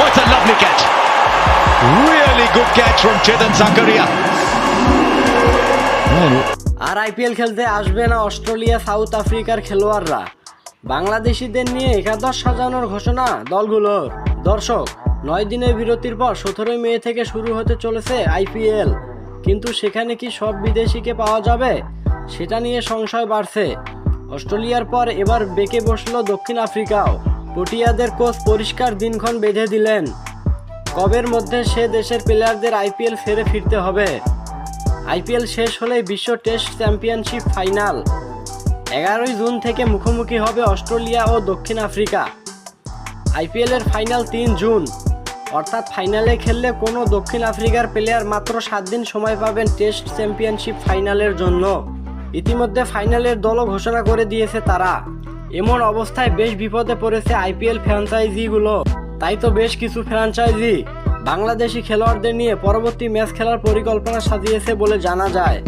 Oh, it's a lovely catch. Really good catch from Chetan Zakaria. আর IPL খেলতে আসবে না অস্ট্রেলিয়া সাউথ আফ্রিকার খেলোয়াড়রা। বাংলাদেশিদের নিয়ে একাদশ সাজানোর ঘোষণা দলগুলোর। দর্শক, 9 দিনের বিরতির পর 17 মে থেকে শুরু হতে চলেছে আইপিএল, কিন্তু সেখানে কি সব বিদেশিকে পাওয়া যাবে সেটা নিয়ে সংশয় বাড়ছে। অস্ট্রেলিয়ার পর এবার বেঁকে বসলো দক্ষিণ আফ্রিকাও। প্রোটিয়াদের কোচ পরিষ্কার দিনক্ষণ বেঁধে দিলেন, কবের মধ্যে সে দেশের প্লেয়ারদের আইপিএল ফিরতে হবে। আইপিএল শেষ হলেই বিশ্ব টেস্ট চ্যাম্পিয়নশিপ ফাইনাল 11 জুন থেকে মুখোমুখি হবে অস্ট্রেলিয়া ও দক্ষিণ আফ্রিকা। আইপিএলের ফাইনাল 3 জুন, অর্থাৎ ফাইনালে খেললে কোনো দক্ষিণ আফ্রিকার প্লেয়ার মাত্র 7 দিন সময় পাবেন টেস্ট চ্যাম্পিয়নশিপ ফাইনালের জন্য। ইতিমধ্যে ফাইনালের দলও ঘোষণা করে দিয়েছে তারা। এমন অবস্থায় বেশ বিপদে পড়েছে আইপিএল ফ্র্যাঞ্চাইজিগুলো। তাই তো বেশ কিছু ফ্র্যাঞ্চাইজি বাংলাদেশি খেলোয়াড়দের নিয়ে পরবর্তী ম্যাচ খেলার পরিকল্পনা সাজিয়েছে বলে জানা যায়।